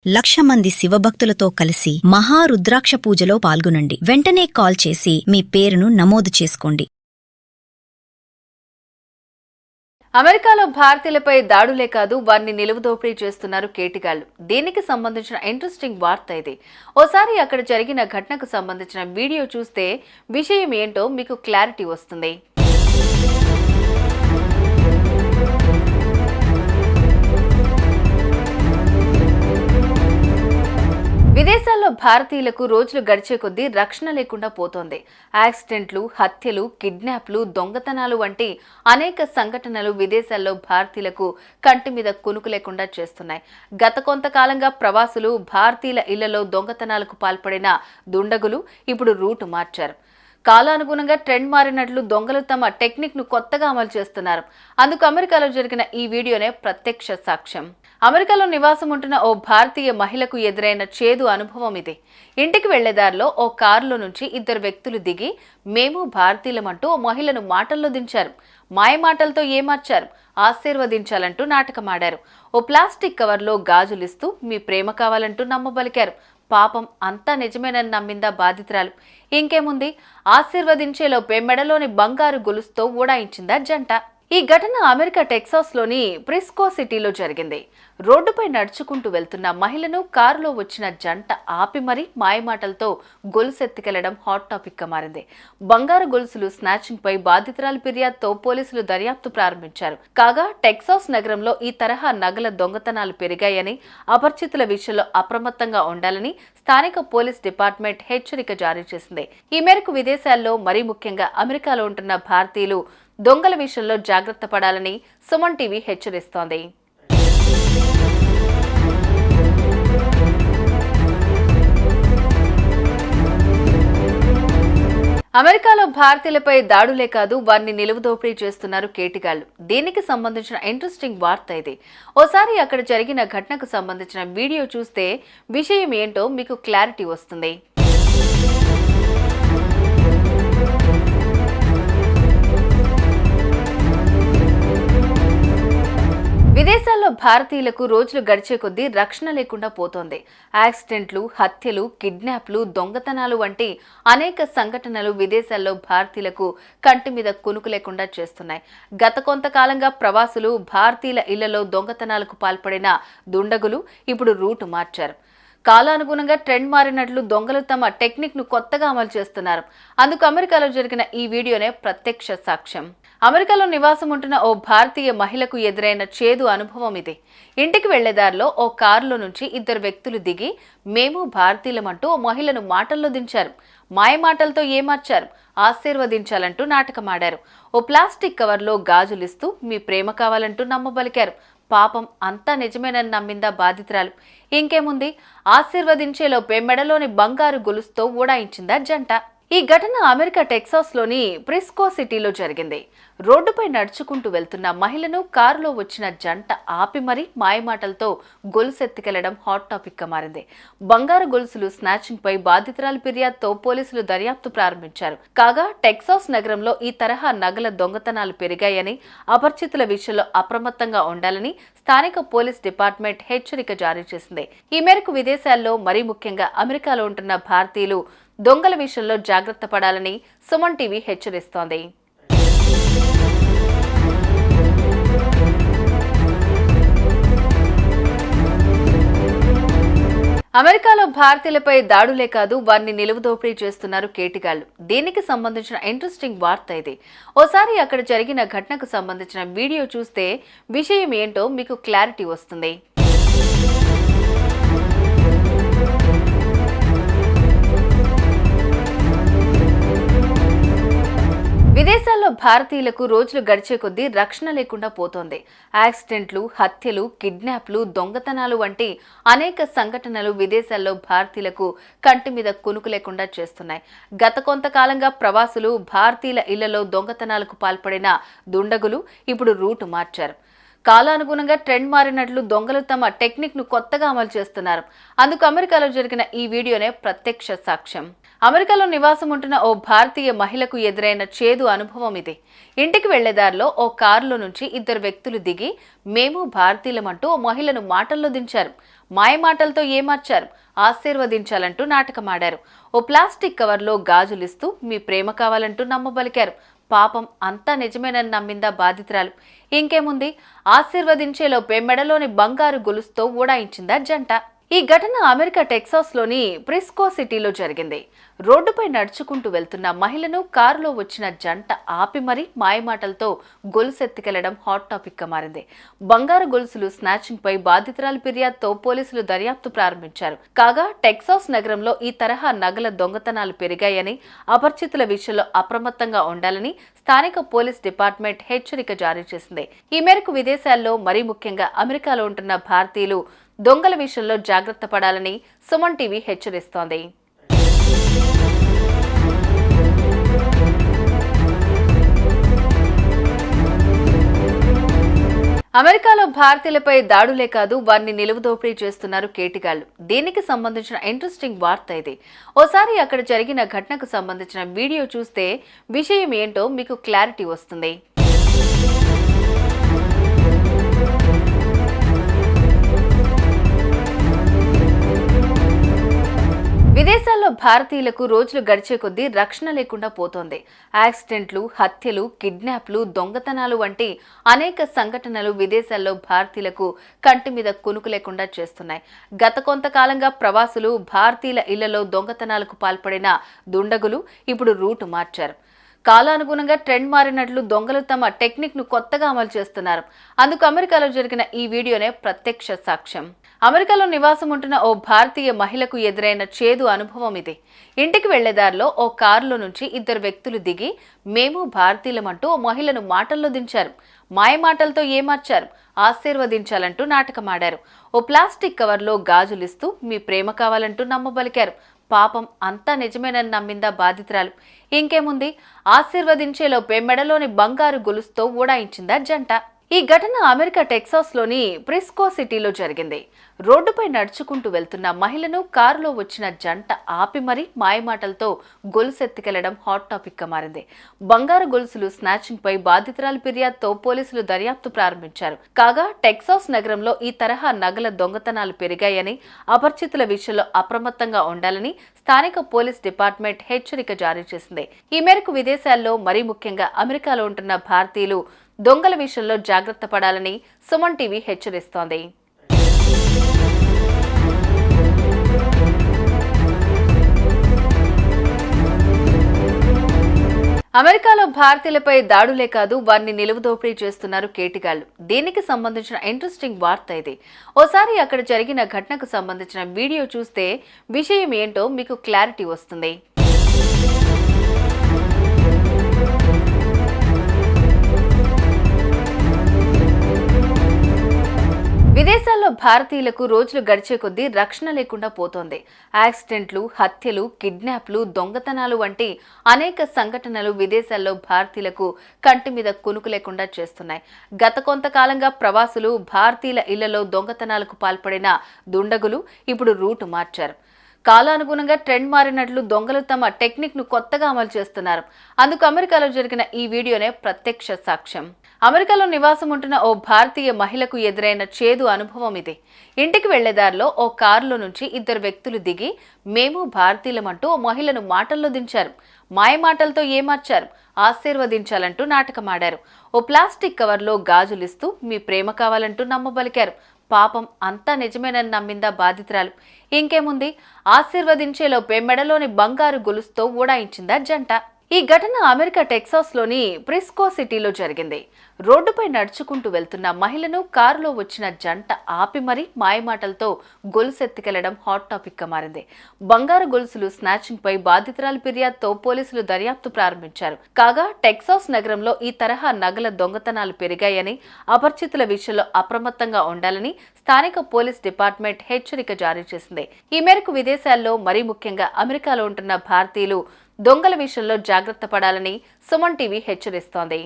1,00,000 మంది శివభక్తులతో కలిసి మహారుద్రాక్ష పూజలో పాల్గొనండి. వెంటనే కాల్ చేసి మీ పేరును నమోదు చేసుకోండి. అమెరికాలో భారతీయులపై దాడులే కాదు, వారిని నిలువుదోపిడీ చేస్తున్నారు కేటిగాళ్లు. దీనికి సంబంధించిన ఇంట్రెస్టింగ్ వార్త ఇది. ఓసారి అక్కడ జరిగిన ఘటనకు సంబంధించిన వీడియో చూస్తే విషయం ఏంటో మీకు క్లారిటీ వస్తుంది. విదేశాల్లో భారతీయులకు రోజులు గడిచే కొద్దీ రక్షణ లేకుండా పోతోంది. యాక్సిడెంట్లు, హత్యలు, కిడ్నాప్లు, దొంగతనాలు వంటి అనేక సంఘటనలు విదేశాల్లో భారతీయులకు కంటి మీద కునుకు లేకుండా చేస్తున్నాయి. గత కొంతకాలంగా ప్రవాసులు భారతీయుల ఇళ్లలో దొంగతనాలకు పాల్పడిన దుండగులు ఇప్పుడు రూటు మార్చారు. కాలానుగుణంగా ట్రెండ్ మారినట్లు దొంగలు తమ టెక్నిక్ ను కొత్తగా అమలు చేస్తున్నారు. అందుకు అమెరికాలో జరిగిన ఈ వీడియోనే ప్రత్యక్ష సాక్ష్యం. అమెరికాలో నివాసం ఉంటున్న ఓ భారతీయ మహిళకు ఎదురైన చేదు అనుభవం ఇది. ఇంటికి వెళ్లేదారిలో ఓ కారులో నుంచి 2 వ్యక్తులు దిగి మేము భారతీయులమంటూ ఓ మహిళను మాటల్లో దించారు. మాయమాటలతో ఏమార్చారు, ఆశీర్వదించాలంటూ నాటకమాడారు. ఓ ప్లాస్టిక్ కవర్లో గాజులిస్తూ మీ ప్రేమ కావాలంటూ నమ్మబలికారు. పాపం అంతా నిజమేనని నమ్మిందా బాధితురాలు. ఇంకేముంది, ఆశీర్వదించేలోపే మెడలోని బంగారు గొలుసుతో ఊడాయించిందా జంట. ఈ ఘటన అమెరికా టెక్సాస్లోని ప్రిస్కో సిటీలో జరిగింది. రోడ్డుపై నడుచుకుంటూ వెళ్తున్న మహిళను కారులో వచ్చిన జంట ఆపి మరీ మాయమాటలతో గొలుసెత్తికెళ్లడం హాట్ టాపిక్ గా మారింది. బంగారు గొలుసులు స్నాచింగ్ పై బాధితురాలి ఫిర్యాదుతో పోలీసులు దర్యాప్తు ప్రారంభించారు. కాగా టెక్సాస్ నగరంలో ఈ తరహా నగల దొంగతనాలు పెరిగాయని, అపరిచితుల విషయంలో అప్రమత్తంగా ఉండాలని స్థానిక పోలీస్ డిపార్ట్మెంట్ హెచ్చరిక జారీ చేసింది. ఈ మేరకు విదేశాల్లో, మరీ ముఖ్యంగా అమెరికాలో ఉంటున్న భారతీయులు దొంగల విషయంలో జాగ్రత్త పడాలని సుమన్ టీవీ హెచ్చరిస్తోంది. అమెరికాలో భారతీయులపై దాడులే కాదు, వారిని నిలువుదోపిడీ చేస్తున్నారు కేటిగాళ్లు. దీనికి సంబంధించిన ఇంట్రెస్టింగ్ వార్త ఇది. ఓసారి అక్కడ జరిగిన ఘటనకు సంబంధించిన వీడియో చూస్తే విషయం ఏంటో మీకు క్లారిటీ వస్తుంది. విదేశాల్లో భారతీయులకు రోజులు గడిచే కొద్దీ రక్షణ లేకుండా పోతోంది. యాక్సిడెంట్లు, హత్యలు, కిడ్నాప్లు, దొంగతనాలు వంటి అనేక సంఘటనలు విదేశాల్లో భారతీయులకు కంటి మీద కునుకు లేకుండా చేస్తున్నాయి. గత కొంతకాలంగా ప్రవాసులు భారతీయుల ఇళ్లలో దొంగతనాలకు పాల్పడిన దుండగులు ఇప్పుడు రూటు మార్చారు. కాలానుగుణంగా ట్రెండ్ మారినట్లు దొంగలు తమ టెక్నిక్ ను కొత్తగా అమలు చేస్తున్నారు. అందుకు అమెరికాలో జరిగిన ఈ వీడియోనే ప్రత్యక్ష సాక్ష్యం. అమెరికాలో నివాసం ఉంటున్న ఓ భారతీయ మహిళకు ఎదురైన చేదు అనుభవం ఇది. ఇంటికి వెళ్లేదారిలో ఓ కారులో నుంచి 2 వ్యక్తులు దిగి మేము భారతీయులమంటూ ఓ మహిళను మాటల్లో దించారు. మాయమాటలతో ఏమార్చారు, ఆశీర్వదించాలంటూ నాటకమాడారు. ఓ ప్లాస్టిక్ కవర్లో గాజులిస్తూ మీ ప్రేమ కావాలంటూ నమ్మబలికారు. పాపం అంతా నిజమేనని నమ్మిందా బాధితురాలు. ఇంకేముంది, ఆశీర్వదించేలోపే మెడలోని బంగారు గొలుసుతో ఊడాయించిందా జంట. ఈ ఘటన అమెరికా టెక్సాస్లోని ప్రిస్కో సిటీలో జరిగింది. రోడ్డుపై నడుచుకుంటూ వెళ్తున్న మహిళను కారులో వచ్చిన జంట ఆపి మరీ మాయమాటలతో గొలుసెత్తికెళ్లడం హాట్ టాపిక్ గా మారింది. బంగారు గొలుసులు స్నాచింగ్ పై బాధితురాలి ఫిర్యాదుతో పోలీసులు దర్యాప్తు ప్రారంభించారు. కాగా టెక్సాస్ నగరంలో ఈ తరహా నగల దొంగతనాలు పెరిగాయని, అపరిచితుల విషయంలో అప్రమత్తంగా ఉండాలని స్థానిక పోలీస్ డిపార్ట్మెంట్ హెచ్చరిక జారీ చేసింది. ఈ మేరకు విదేశాల్లో, మరీ ముఖ్యంగా అమెరికాలో ఉంటున్న భారతీయులు దొంగల విషయంలో జాగ్రత్త పడాలని సుమన్ టీవీ హెచ్చరిస్తోంది. అమెరికాలో భారతీయులపై దాడులే కాదు, వారిని నిలువుదోపిడీ చేస్తున్నారు కేటిగాళ్లు. దీనికి సంబంధించిన ఇంట్రెస్టింగ్ వార్త ఇది. ఓసారి అక్కడ జరిగిన ఘటనకు సంబంధించిన వీడియో చూస్తే విషయం ఏంటో మీకు క్లారిటీ వస్తుంది. విదేశాల్లో భారతీయులకు రోజులు గడిచే కొద్దీ రక్షణ లేకుండా పోతోంది. యాక్సిడెంట్లు, హత్యలు, కిడ్నాప్లు, దొంగతనాలు వంటి అనేక సంఘటనలు విదేశాల్లో భారతీయులకు కంటి మీద కునుకు లేకుండా చేస్తున్నాయి. గత కొంతకాలంగా ప్రవాసులు భారతీయుల ఇళ్లలో దొంగతనాలకు పాల్పడిన దుండగులు ఇప్పుడు రూటు మార్చారు. కాలానుగుణంగా ట్రెండ్ మారినట్లు దొంగలు తమ టెక్నిక్ ను కొత్తగా అమలు చేస్తున్నారు. అందుకు అమెరికాలో జరిగిన ఈ వీడియోనే ప్రత్యక్ష సాక్ష్యం. అమెరికాలో నివాసం ఉంటున్న ఓ భారతీయ మహిళకు ఎదురైన చేదు అనుభవం ఇది. ఇంటికి వెళ్లేదారిలో ఓ కారులో నుంచి 2 వ్యక్తులు దిగి మేము భారతీయులమంటూ ఓ మహిళను మాటల్లో దించారు. మాయమాటలతో ఏమార్చారు, ఆశీర్వదించాలంటూ నాటకమాడారు. ఓ ప్లాస్టిక్ కవర్లో గాజులిస్తూ మీ ప్రేమ కావాలంటూ నమ్మబలికారు. పాపం అంతా నిజమేనని నమ్మిందా బాధితురాలు. ఇంకేముంది, ఆశీర్వదించేలోపే మెడలోని బంగారు గొలుసుతో ఊడాయించిందా జంట. ఈ ఘటన అమెరికా టెక్సాస్లోని ప్రిస్కో సిటీలో జరిగింది. రోడ్డుపై నడుచుకుంటూ వెళ్తున్న మహిళను కారులో వచ్చిన జంట ఆపి మరీ మాయమాటలతో గొలుసెత్తికెళ్లడం హాట్ టాపిక్ గా మారింది. బంగారు గొలుసులు స్నాచింగ్ పై బాధితురాలి ఫిర్యాదుతో పోలీసులు దర్యాప్తు ప్రారంభించారు. కాగా టెక్సాస్ నగరంలో ఈ తరహా నగల దొంగతనాలు పెరిగాయని, అపరిచితుల విషయంలో అప్రమత్తంగా ఉండాలని స్థానిక పోలీస్ డిపార్ట్మెంట్ హెచ్చరిక జారీ చేసింది. ఈ మేరకు విదేశాల్లో, మరీ ముఖ్యంగా అమెరికాలో ఉంటున్న భారతీయులు దొంగల విషయంలో జాగ్రత్త పడాలని సుమన్ టీవీ హెచ్చరిస్తోంది. అమెరికాలో భారతీయులపై దాడులే కాదు, వారిని నిలువుదోపిడీ చేస్తున్నారు కేటిగాళ్లు. దీనికి సంబంధించిన ఇంట్రెస్టింగ్ వార్త ఇది. ఓసారి అక్కడ జరిగిన ఘటనకు సంబంధించిన వీడియో చూస్తే విషయం ఏంటో మీకు క్లారిటీ వస్తుంది. విదేశాల్లో భారతీయులకు రోజులు గడిచే కొద్దీ రక్షణ లేకుండా పోతోంది. యాక్సిడెంట్లు, హత్యలు, కిడ్నాప్లు, దొంగతనాలు వంటి అనేక సంఘటనలు విదేశాల్లో భారతీయులకు కంటి మీద కునుకు లేకుండా చేస్తున్నాయి. గత కొంతకాలంగా ప్రవాసులు భారతీయుల ఇళ్లలో దొంగతనాలకు పాల్పడిన దుండగులు ఇప్పుడు రూటు మార్చారు. కాలానుగుణంగా ట్రెండ్ మారినట్లు దొంగలు తమ టెక్నిక్ ను కొత్తగా అమలు చేస్తున్నారు. అందుకు అమెరికాలో జరిగిన ఈ వీడియోనే ప్రత్యక్ష సాక్ష్యం. అమెరికాలో నివాసం ఉంటున్న ఓ భారతీయ మహిళకు ఎదురైన చేదు అనుభవం ఇది. ఇంటికి వెళ్లేదారిలో ఓ కారులో నుంచి ఇద్దరు వ్యక్తులు దిగి మేము భారతీయులమంటూ ఓ మహిళను మాటల్లో దించారు. మాయమాటలతో ఏమార్చారు, ఆశీర్వదించాలంటూ నాటకమాడారు. ఓ ప్లాస్టిక్ కవర్లో గాజులిస్తూ మీ ప్రేమ కావాలంటూ నమ్మబలికారు. పాపం అంతా నిజమేనని నమ్మిందా బాధితురాలు. ఇంకేముంది, ఆశీర్వదించేలోపే మెడలోని బంగారు గొలుసుతో ఊడాయించిందా జంట. ఈ ఘటన అమెరికా టెక్సాస్లోని ప్రిస్కో సిటీలో జరిగింది. రోడ్డుపై నడుచుకుంటూ వెళ్తున్న మహిళను కారులో వచ్చిన జంట ఆపి మరీ మాయమాటలతో గొలుసెత్తికెళ్లడం హాట్ టాపిక్ గా మారింది. బంగారు గొలుసులు స్నాచింగ్ పై బాధితురాలి ఫిర్యాదుతో పోలీసులు దర్యాప్తు ప్రారంభించారు. కాగా టెక్సాస్ నగరంలో ఈ తరహా నగల దొంగతనాలు పెరిగాయని, అపరిచితుల విషయంలో అప్రమత్తంగా ఉండాలని స్థానిక పోలీస్ డిపార్ట్మెంట్ హెచ్చరిక జారీ చేసింది. ఈ మేరకు విదేశాల్లో, మరీ ముఖ్యంగా అమెరికాలో ఉంటున్న భారతీయులు దొంగల విషయంలో జాగ్రత్త పడాలని సుమన్ టీవీ హెచ్చరిస్తోంది. అమెరికాలో భారతీయులపై దాడులే కాదు, వారిని నిలువుదోపిడీ చేస్తున్నారు కేటిగాళ్లు. దీనికి సంబంధించిన ఇంట్రెస్టింగ్ వార్త ఇది. ఓసారి అక్కడ జరిగిన ఘటనకు సంబంధించిన వీడియో చూస్తే విషయం ఏంటో మీకు క్లారిటీ వస్తుంది. విదేశాల్లో భారతీయులకు రోజులు గడిచే కొద్దీ రక్షణ లేకుండా పోతోంది. యాక్సిడెంట్లు, హత్యలు, కిడ్నాప్లు, దొంగతనాలు వంటి అనేక సంఘటనలు విదేశాల్లో భారతీయులకు కంటి మీద కునుకు లేకుండా చేస్తున్నాయి. గత కొంతకాలంగా ప్రవాసులు భారతీయుల ఇళ్లలో దొంగతనాలకు పాల్పడిన దుండగులు ఇప్పుడు రూటు మార్చారు. కాలానుగుణంగా ట్రెండ్ మారినట్లు దొంగలు తమ టెక్నిక్ ను కొత్తగా అమలు చేస్తున్నారు. అందుకు అమెరికాలో జరిగిన ఈ వీడియోనే ప్రత్యక్ష సాక్ష్యం. అమెరికాలో నివాసం ఉంటున్న ఓ భారతీయ మహిళకు ఎదురైన చేదు అనుభవం ఇది. ఇంటికి వెళ్లేదారిలో ఓ కారులో నుంచి ఇద్దరు వ్యక్తులు దిగి మేము భారతీయులమంటూ ఓ మహిళను మాటల్లో దించారు. మాయమాటలతో ఏమార్చారు, ఆశీర్వదించాలంటూ నాటకమాడారు. ఓ ప్లాస్టిక్ కవర్లో గాజులిస్తూ మీ ప్రేమ కావాలంటూ నమ్మబలికారు. పాపం అంతా నిజమేనని నమ్మిందా బాధితురాలు. ఇంకేముంది, ఆశీర్వదించేలోపే మెడలోని బంగారు గొలుసుతో ఊడాయించిందా జంట. ఈ ఘటన అమెరికా టెక్సాస్లోని ప్రిస్కో సిటీలో జరిగింది. రోడ్డుపై నడుచుకుంటూ వెళ్తున్న మహిళను కారులో వచ్చిన జంట ఆపి మరీ మాయమాటలతో గొలుసెత్తికెళ్లడం హాట్ టాపిక్ గా మారింది. బంగారు గొలుసులు స్నాచింగ్ పై బాధితురాలి ఫిర్యాదుతో పోలీసులు దర్యాప్తు ప్రారంభించారు. కాగా టెక్సాస్ నగరంలో ఈ తరహా నగల దొంగతనాలు పెరిగాయని, అపరిచితుల విషయంలో అప్రమత్తంగా ఉండాలని స్థానిక పోలీస్ డిపార్ట్మెంట్ హెచ్చరిక జారీ చేసింది. ఈ మేరకు విదేశాల్లో, మరీ ముఖ్యంగా అమెరికాలో ఉంటున్న భారతీయులు దొంగల విషయంలో జాగ్రత్త పడాలని సుమన్ టీవీ హెచ్చరిస్తోంది.